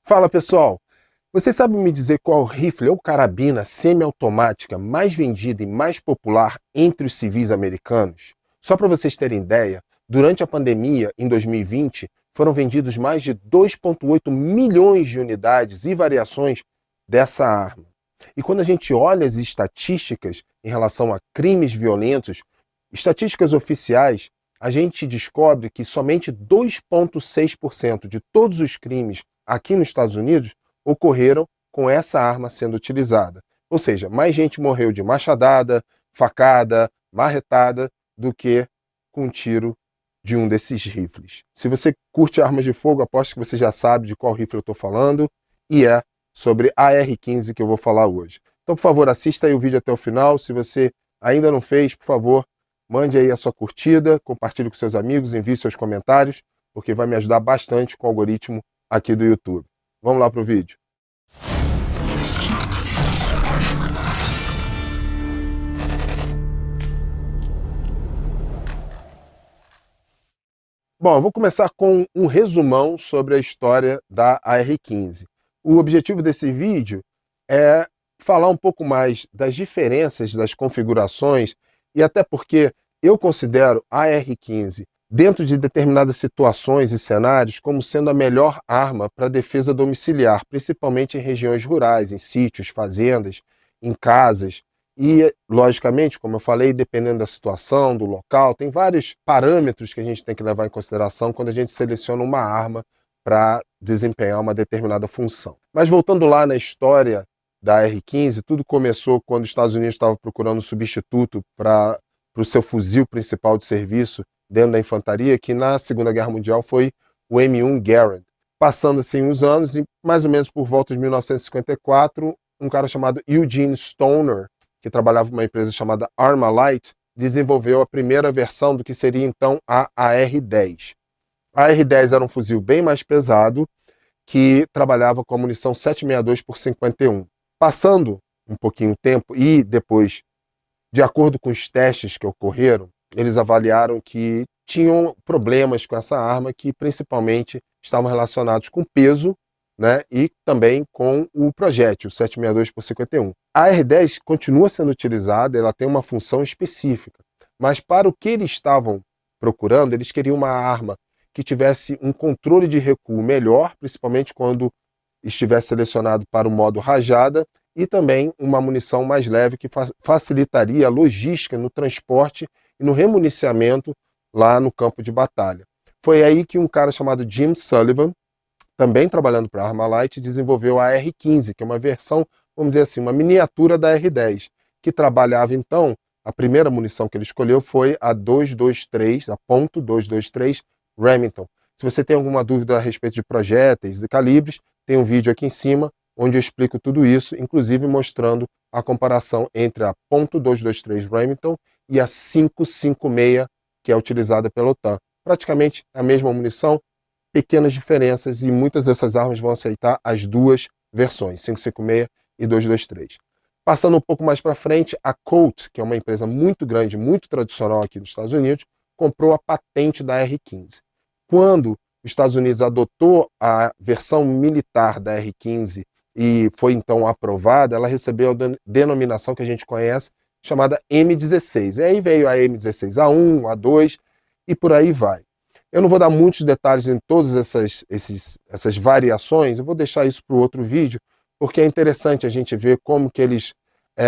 Fala pessoal, vocês sabem me dizer qual rifle ou carabina semiautomática mais vendida e mais popular entre os civis americanos? Só para vocês terem ideia, durante a pandemia, em 2020, foram vendidos mais de 2,8 milhões de unidades e variações dessa arma. E quando a gente olha as estatísticas em relação a crimes violentos, estatísticas oficiais, a gente descobre que somente 2,6% de todos os crimes aqui nos Estados Unidos ocorreram com essa arma sendo utilizada. Ou seja, mais gente morreu de machadada, facada, marretada do que com um tiro de um desses rifles. Se você curte armas de fogo, aposto que você já sabe de qual rifle eu estou falando, e é sobre a AR-15 que eu vou falar hoje. Então, por favor, assista aí o vídeo até o final. Se você ainda não fez, por favor, mande aí a sua curtida, compartilhe com seus amigos, envie seus comentários, porque vai me ajudar bastante com o algoritmo aqui do YouTube. Vamos lá para o vídeo. Bom, eu vou começar com um resumão sobre a história da AR-15. O objetivo desse vídeo é falar um pouco mais das diferenças das configurações e até porque eu considero a AR-15, dentro de determinadas situações e cenários, como sendo a melhor arma para defesa domiciliar, principalmente em regiões rurais, em sítios, fazendas, em casas. E, logicamente, como eu falei, dependendo da situação, do local, tem vários parâmetros que a gente tem que levar em consideração quando a gente seleciona uma arma para desempenhar uma determinada função. Mas voltando lá na história da AR-15, tudo começou quando os Estados Unidos estavam procurando um substituto para o seu fuzil principal de serviço dentro da infantaria, que na Segunda Guerra Mundial foi o M1 Garand. Passando assim os anos, e mais ou menos por volta de 1954, um cara chamado Eugene Stoner, que trabalhava numa empresa chamada Armalite, desenvolveu a primeira versão do que seria então a AR-10. A AR-10 era um fuzil bem mais pesado, que trabalhava com a munição 7,62 por 51. Passando um pouquinho o tempo e depois, de acordo com os testes que ocorreram, eles avaliaram que tinham problemas com essa arma que principalmente estavam relacionados com peso, né, e também com o projétil 7,62 por 51. A AR-10 continua sendo utilizada, ela tem uma função específica, mas para o que eles estavam procurando, eles queriam uma arma que tivesse um controle de recuo melhor, principalmente quando estivesse selecionado para o modo rajada, e também uma munição mais leve que facilitaria a logística no transporte e no remuniciamento lá no campo de batalha. Foi aí que um cara chamado Jim Sullivan, também trabalhando para a Armalite, desenvolveu a AR-15, que é uma versão, vamos dizer assim, uma miniatura da AR-10, que trabalhava então, a primeira munição que ele escolheu foi a .223, a .223 Remington. Se você tem alguma dúvida a respeito de projéteis e calibres, tem um vídeo aqui em cima, onde eu explico tudo isso, inclusive mostrando a comparação entre a .223 Remington e a 5,56, que é utilizada pela OTAN. Praticamente a mesma munição, pequenas diferenças, e muitas dessas armas vão aceitar as duas versões, 5,56 e 223. Passando um pouco mais para frente, a Colt, que é uma empresa muito grande, muito tradicional aqui nos Estados Unidos, comprou a patente da AR-15. Quando os Estados Unidos adotou a versão militar da AR-15 e foi então aprovada, ela recebeu a denominação que a gente conhece, chamada M16. E aí veio a M16A1, A2 e por aí vai. Eu não vou dar muitos detalhes em todas essas variações, eu vou deixar isso para o outro vídeo, porque é interessante a gente ver como que eles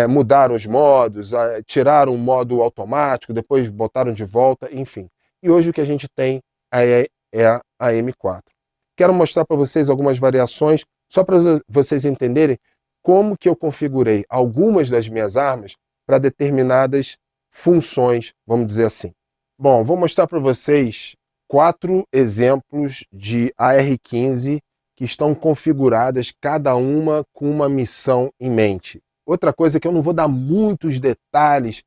mudaram os modos, tiraram o modo automático, depois botaram de volta, enfim. E hoje o que a gente tem é a M4. Quero mostrar para vocês algumas variações, só para vocês entenderem como que eu configurei algumas das minhas armas para determinadas funções, vamos dizer assim. Bom, vou mostrar para vocês 4 exemplos de AR-15 que estão configuradas, cada uma com uma missão em mente. Outra coisa é que eu não vou dar muitos detalhes,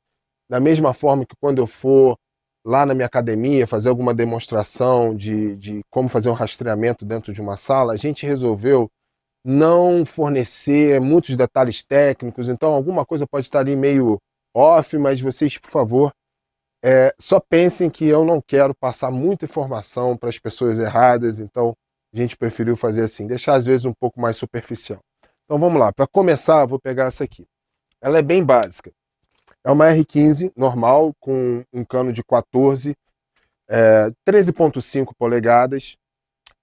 da mesma forma que quando eu for lá na minha academia fazer alguma demonstração de como fazer um rastreamento dentro de uma sala, a gente resolveu não fornecer muitos detalhes técnicos, então alguma coisa pode estar ali meio off, mas vocês, por favor, só pensem que eu não quero passar muita informação para as pessoas erradas, então a gente preferiu fazer assim, deixar às vezes um pouco mais superficial. Então vamos lá, para começar, eu vou pegar essa aqui. Ela é bem básica. É uma R15 normal, com um cano de 14, 13,5 polegadas,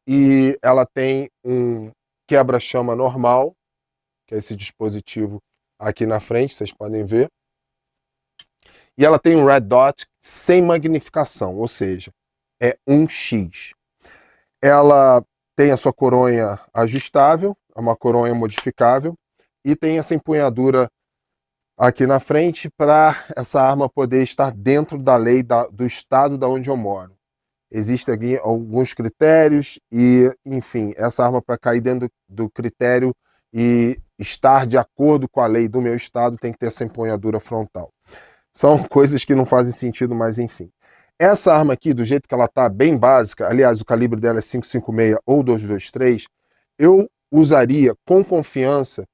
e ela tem um quebra-chama normal, que é esse dispositivo aqui na frente, vocês podem ver. E ela tem um Red Dot sem magnificação, ou seja, é 1x. Ela tem a sua coronha ajustável, é uma coronha modificável, e tem essa empunhadura aqui na frente para essa arma poder estar dentro da lei do estado da onde eu moro. Existem aqui alguns critérios e, enfim, essa arma para cair dentro do critério e estar de acordo com a lei do meu estado tem que ter essa empunhadura frontal. São coisas que não fazem sentido, mas enfim. Essa arma aqui, do jeito que ela está, bem básica, aliás, o calibre dela é 5,56 ou 2,23, eu usaria com confiança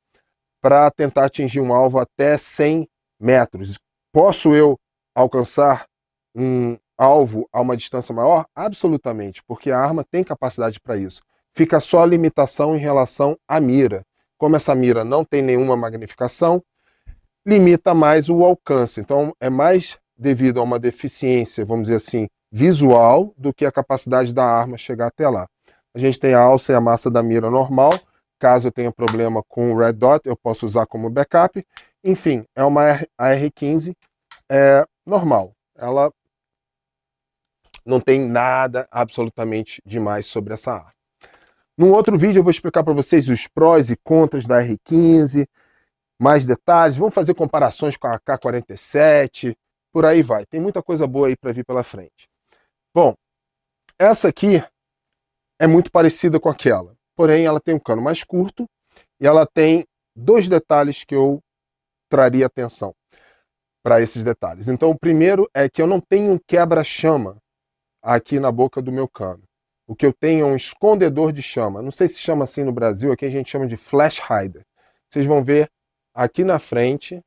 para tentar atingir um alvo até 100 metros. Posso eu alcançar um alvo a uma distância maior? Absolutamente, porque a arma tem capacidade para isso. Fica só a limitação em relação à mira. Como essa mira não tem nenhuma magnificação, limita mais o alcance. Então é mais devido a uma deficiência, vamos dizer assim, visual, do que a capacidade da arma chegar até lá. A gente tem a alça e a massa da mira normal. Caso eu tenha problema com o Red Dot, eu posso usar como backup. Enfim, é uma AR-15 normal. Ela não tem nada absolutamente demais sobre essa arma. Num outro vídeo eu vou explicar para vocês os prós e contras da AR-15, mais detalhes, vamos fazer comparações com a AK-47, por aí vai. Tem muita coisa boa aí para vir pela frente. Bom, essa aqui é muito parecida com aquela, porém ela tem um cano mais curto e ela tem dois detalhes que eu traria atenção para esses detalhes. Então o primeiro é que eu não tenho um quebra-chama aqui na boca do meu cano. O que eu tenho é um escondedor de chama. Não sei se chama assim no Brasil, aqui a gente chama de flash hider. Vocês vão ver aqui na frente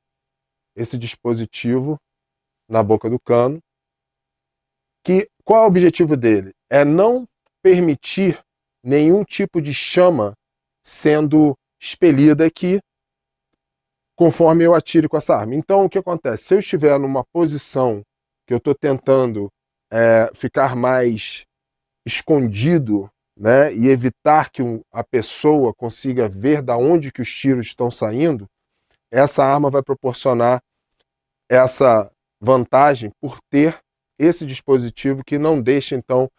esse dispositivo na boca do cano. Qual é o objetivo dele? É não permitir nenhum tipo de chama sendo expelida aqui conforme eu atire com essa arma. Então o que acontece? Se eu estiver numa posição que eu estou tentando ficar mais escondido, né, e evitar que a pessoa consiga ver da onde que os tiros estão saindo, essa arma vai proporcionar essa vantagem por ter esse dispositivo que não deixa, então,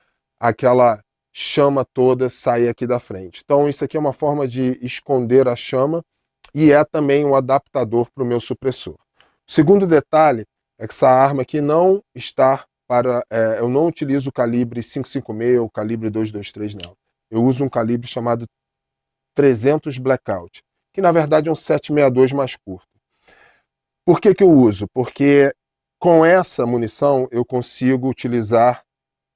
aquela chama toda sair aqui da frente. Então isso aqui é uma forma de esconder a chama e é também um adaptador para o meu supressor. O segundo detalhe é que essa arma aqui não está eu não utilizo o calibre 5,56 ou o calibre 2,23 nela. Eu uso um calibre chamado 300 Blackout, que na verdade é um 7,62 mais curto. Por que eu uso? Porque com essa munição eu consigo utilizar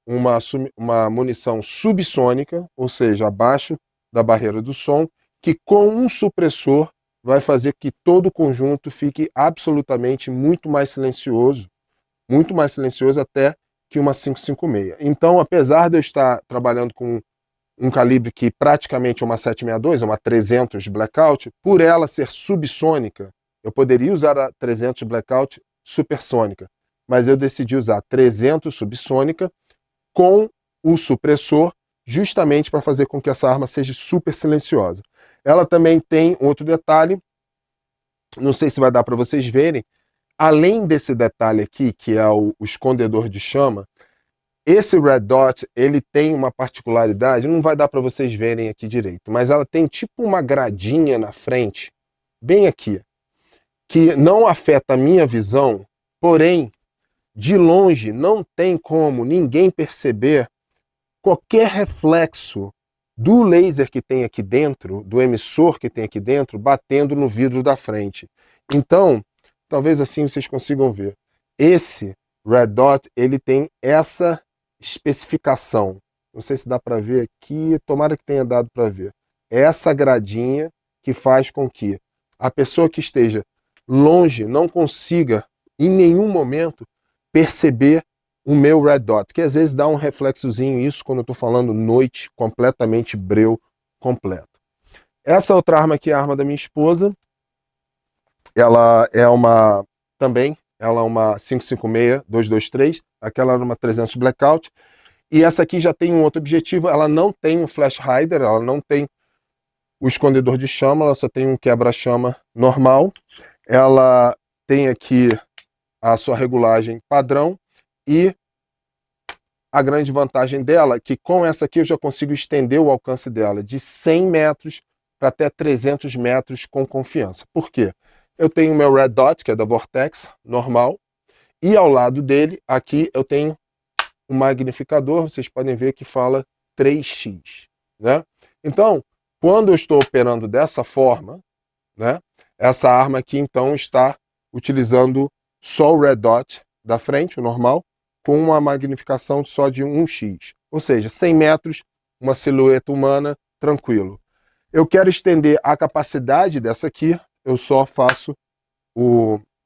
uma munição subsônica, ou seja, abaixo da barreira do som, que com um supressor vai fazer que todo o conjunto fique absolutamente muito mais silencioso até que uma 5,56. Então, apesar de eu estar trabalhando com um calibre que praticamente é uma 7,62, é uma 300 Blackout, por ela ser subsônica, eu poderia usar a 300 Blackout supersônica, mas eu decidi usar 300 subsônica com o supressor, justamente para fazer com que essa arma seja super silenciosa. Ela também tem outro detalhe, não sei se vai dar para vocês verem, além desse detalhe aqui, que é o escondedor de chama, esse Red Dot, ele tem uma particularidade, não vai dar para vocês verem aqui direito, mas ela tem tipo uma gradinha na frente, bem aqui, que não afeta a minha visão, porém, de longe não tem como ninguém perceber qualquer reflexo do laser que tem aqui dentro, do emissor que tem aqui dentro, batendo no vidro da frente. Então, talvez assim vocês consigam ver. Esse Red Dot, ele tem essa especificação. Não sei se dá para ver aqui, tomara que tenha dado para ver. Essa gradinha que faz com que a pessoa que esteja longe não consiga, em nenhum momento, perceber o meu Red Dot, que às vezes dá um reflexozinho, isso quando eu estou falando noite, completamente breu, completo. Essa outra arma aqui é a arma da minha esposa. Ela é uma, também, ela é uma 556-223, aquela era uma 300 Blackout. E essa aqui já tem um outro objetivo, ela não tem um flash hider, ela não tem o escondedor de chama, ela só tem um quebra-chama normal. Ela tem aqui a sua regulagem padrão e a grande vantagem dela é que com essa aqui eu já consigo estender o alcance dela de 100 metros para até 300 metros com confiança. Por quê? Eu tenho o meu Red Dot, que é da Vortex, normal, e ao lado dele, aqui eu tenho um magnificador, vocês podem ver que fala 3x, né? Então, quando eu estou operando dessa forma, né, essa arma aqui então está utilizando só o Red Dot da frente, o normal, com uma magnificação só de 1x. Ou seja, 100 metros, uma silhueta humana, tranquilo. Eu quero estender a capacidade dessa aqui, eu só faço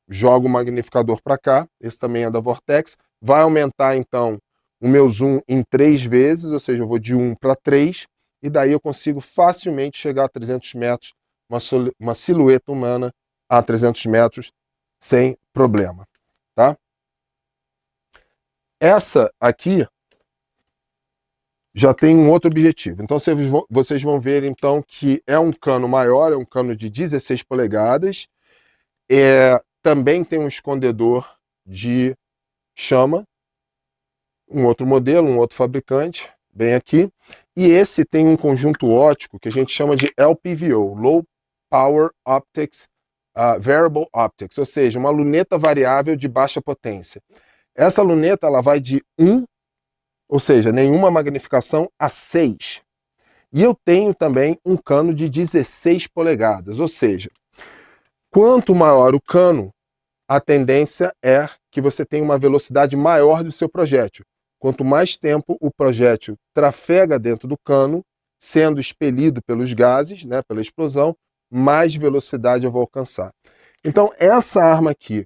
jogo o magnificador para cá, esse também é da Vortex, vai aumentar então o meu zoom em 3 vezes, ou seja, eu vou de 1 para 3, e daí eu consigo facilmente chegar a 300 metros, uma silhueta humana a 300 metros, sem problema, tá? Essa aqui já tem um outro objetivo. Então vocês vão ver então que é um cano maior, é um cano de 16 polegadas, também tem um escondedor de chama, um outro modelo, um outro fabricante, bem aqui. E esse tem um conjunto óptico que a gente chama de LPVO, Low Power Optics, Variable Optics, ou seja, uma luneta variável de baixa potência. Essa luneta ela vai de 1, ou seja, nenhuma magnificação, a 6. E eu tenho também um cano de 16 polegadas, ou seja, quanto maior o cano, a tendência é que você tenha uma velocidade maior do seu projétil. Quanto mais tempo o projétil trafega dentro do cano, sendo expelido pelos gases, né, pela explosão, mais velocidade eu vou alcançar. Então, essa arma aqui,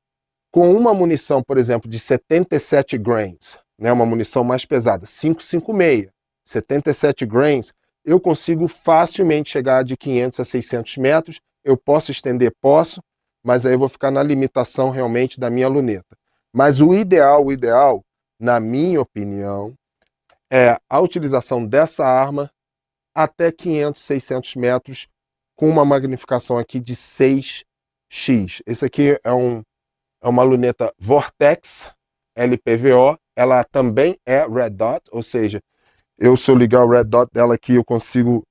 com uma munição, por exemplo, de 77 grains, né, uma munição mais pesada, 5,56, 77 grains, eu consigo facilmente chegar de 500 a 600 metros, eu posso estender, posso, mas aí eu vou ficar na limitação realmente da minha luneta. Mas o ideal, na minha opinião, é a utilização dessa arma até 500, 600 metros com uma magnificação aqui de 6x. Esse aqui é uma luneta Vortex LPVO, ela também é Red Dot, ou seja, se eu ligar o Red Dot dela aqui, eu consigo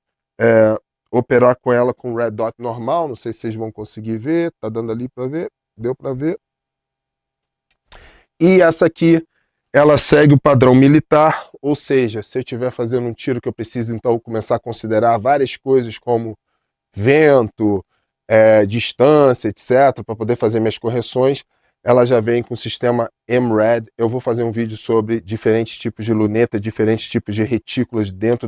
operar com ela com Red Dot normal, não sei se vocês vão conseguir ver, tá dando ali para ver, deu para ver. E essa aqui, ela segue o padrão militar, ou seja, se eu estiver fazendo um tiro que eu preciso então começar a considerar várias coisas como vento, distância, etc., para poder fazer minhas correções, ela já vem com o sistema MRAD. Eu vou fazer um vídeo sobre diferentes tipos de luneta, diferentes tipos de retículas dentro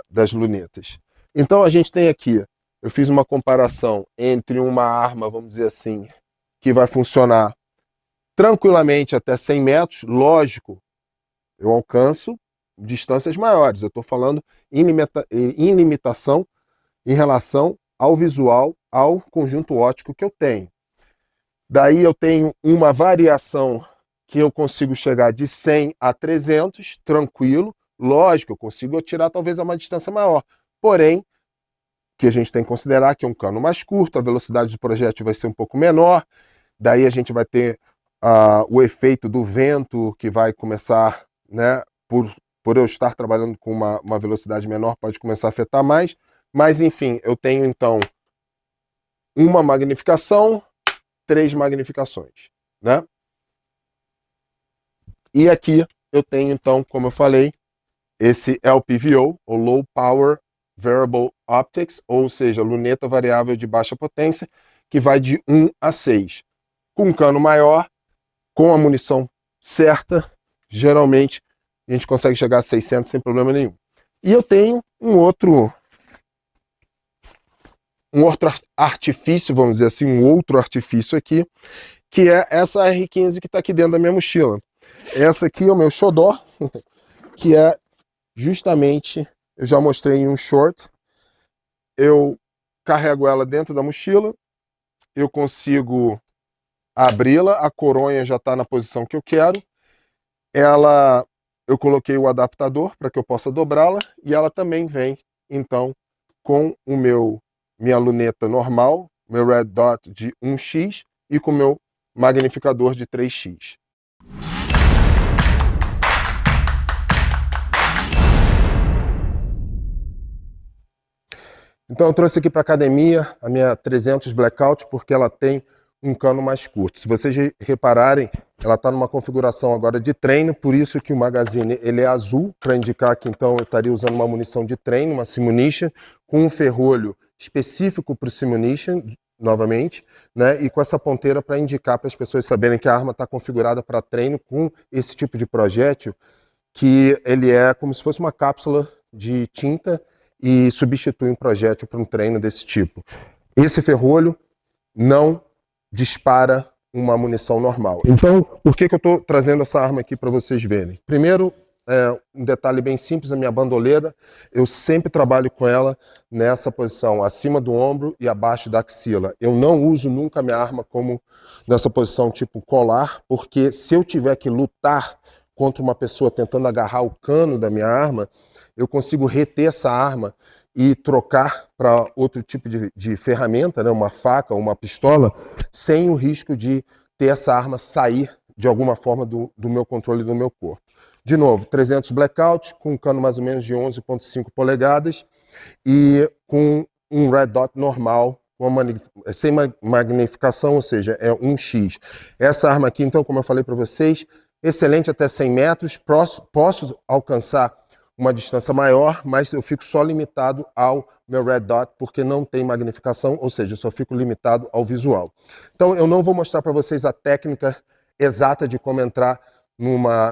das lunetas. Então a gente tem aqui, eu fiz uma comparação entre uma arma, vamos dizer assim, que vai funcionar tranquilamente até 100 metros, lógico, eu alcanço distâncias maiores, eu estou falando em limitação em relação ao visual, ao conjunto óptico que eu tenho. Daí eu tenho uma variação que eu consigo chegar de 100 a 300, tranquilo, lógico, eu consigo atirar talvez a uma distância maior, porém, que a gente tem que considerar que é um cano mais curto, a velocidade do projétil vai ser um pouco menor, daí a gente vai ter o efeito do vento que vai começar, né, por eu estar trabalhando com uma velocidade menor, pode começar a afetar mais, mas enfim, eu tenho então uma magnificação, 3 magnificações, né? E aqui eu tenho então, como eu falei, esse LPVO, ou Low Power Variable Optics, ou seja, luneta variável de baixa potência, que vai de 1 a 6. Com um cano maior, com a munição certa, geralmente a gente consegue chegar a 600 sem problema nenhum. E eu tenho um outro artifício, vamos dizer assim, um outro artifício aqui, que é essa R15 que está aqui dentro da minha mochila. Essa aqui é o meu xodó, que é justamente, eu já mostrei em um short, eu carrego ela dentro da mochila, eu consigo abri-la, a coronha já está na posição que eu quero, eu coloquei o adaptador para que eu possa dobrá-la e ela também vem, então, com minha luneta normal, meu Red Dot de 1x e com meu magnificador de 3x. Então eu trouxe aqui para a academia a minha 300 Blackout porque ela tem um cano mais curto. Se vocês repararem, ela está numa configuração agora de treino, por isso que o magazine ele é azul, para indicar que então eu estaria usando uma munição de treino, uma Simunition, com um ferrolho específico para o Simunition, novamente, né? E com essa ponteira para indicar para as pessoas saberem que a arma está configurada para treino com esse tipo de projétil, que ele é como se fosse uma cápsula de tinta e substitui um projétil para um treino desse tipo. Esse ferrolho não dispara uma munição normal. Então, por que eu estou trazendo essa arma aqui para vocês verem? Primeiro, um detalhe bem simples, a minha bandoleira, eu sempre trabalho com ela nessa posição, acima do ombro e abaixo da axila. Eu não uso nunca a minha arma como nessa posição tipo colar, porque se eu tiver que lutar contra uma pessoa tentando agarrar o cano da minha arma, eu consigo reter essa arma e trocar para outro tipo de ferramenta, né, uma faca ou uma pistola, sem o risco de ter essa arma sair de alguma forma do meu controle do meu corpo. De novo, 300 Blackout, com um cano mais ou menos de 11,5 polegadas e com um Red Dot normal, sem magnificação, ou seja, é 1x. Essa arma aqui, então, como eu falei para vocês, excelente até 100 metros, posso alcançar uma distância maior, mas eu fico só limitado ao meu Red Dot, porque não tem magnificação, ou seja, eu só fico limitado ao visual. Então eu não vou mostrar para vocês a técnica exata de como entrar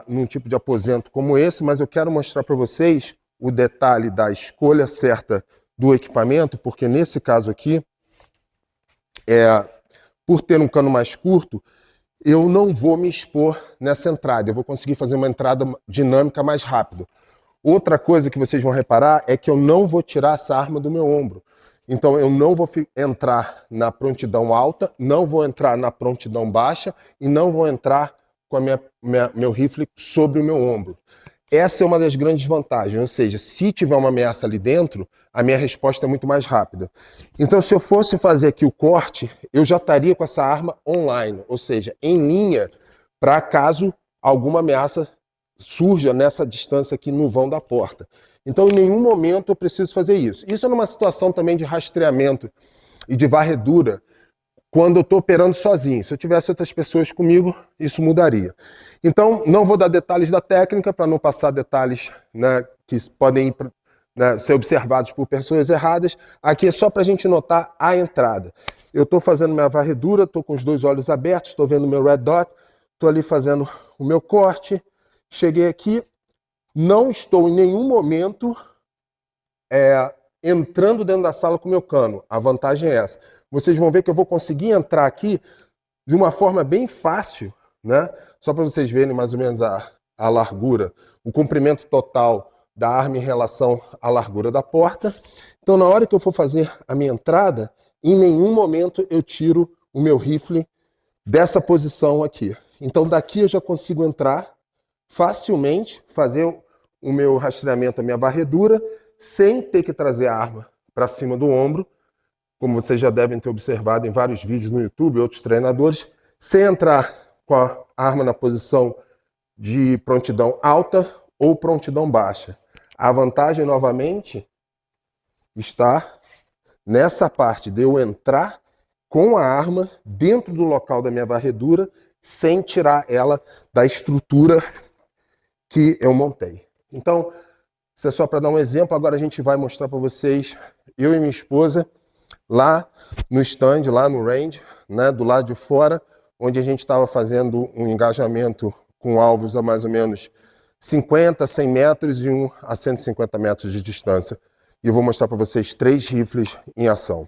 num tipo de aposento como esse, mas eu quero mostrar para vocês o detalhe da escolha certa do equipamento, porque nesse caso aqui, por ter um cano mais curto, eu não vou me expor nessa entrada, eu vou conseguir fazer uma entrada dinâmica mais rápido. Outra coisa que vocês vão reparar é que eu não vou tirar essa arma do meu ombro. Então eu não vou entrar na prontidão alta, não vou entrar na prontidão baixa e não vou entrar com meu rifle sobre o meu ombro. Essa é uma das grandes vantagens, ou seja, se tiver uma ameaça ali dentro, a minha resposta é muito mais rápida. Então se eu fosse fazer aqui o corte, eu já estaria com essa arma online, ou seja, em linha, para caso alguma ameaça surja nessa distância aqui no vão da porta. Então, em nenhum momento eu preciso fazer isso. Isso é numa situação também de rastreamento e de varredura, quando eu estou operando sozinho. Se eu tivesse outras pessoas comigo, isso mudaria. Então, não vou dar detalhes da técnica, para não passar detalhes, né, que podem ser observados por pessoas erradas. Aqui é só para a gente notar a entrada. Eu estou fazendo minha varredura, estou com os dois olhos abertos, estou vendo o meu Red Dot, estou ali fazendo o meu corte. Cheguei aqui, não estou em nenhum momento entrando dentro da sala com o meu cano. A vantagem é essa. Vocês vão ver que eu vou conseguir entrar aqui de uma forma bem fácil, né? Só para vocês verem mais ou menos a largura, o comprimento total da arma em relação à largura da porta. Então, na hora que eu for fazer a minha entrada, em nenhum momento eu tiro o meu rifle dessa posição aqui. Então, daqui eu já consigo entrar facilmente, fazer o meu rastreamento, a minha varredura, sem ter que trazer a arma para cima do ombro, como vocês já devem ter observado em vários vídeos no YouTube, outros treinadores, sem entrar com a arma na posição de prontidão alta ou prontidão baixa. A vantagem, novamente, está nessa parte de eu entrar com a arma dentro do local da minha varredura, sem tirar ela da estrutura que eu montei. Então, isso é só para dar um exemplo. Agora a gente vai mostrar para vocês, eu e minha esposa, lá no stand, lá no range, né, do lado de fora, onde a gente estava fazendo um engajamento com alvos a mais ou menos 50, 100 metros e um a 150 metros de distância. E eu vou mostrar para vocês 3 rifles em ação.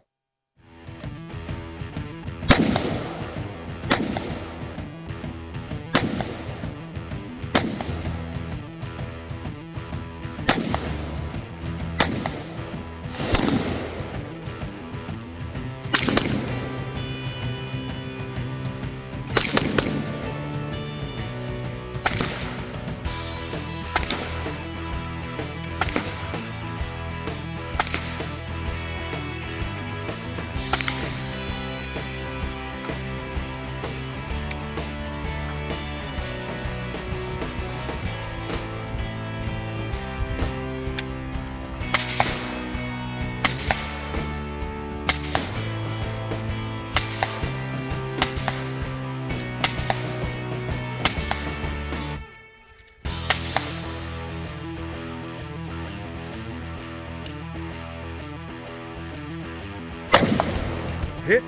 Re...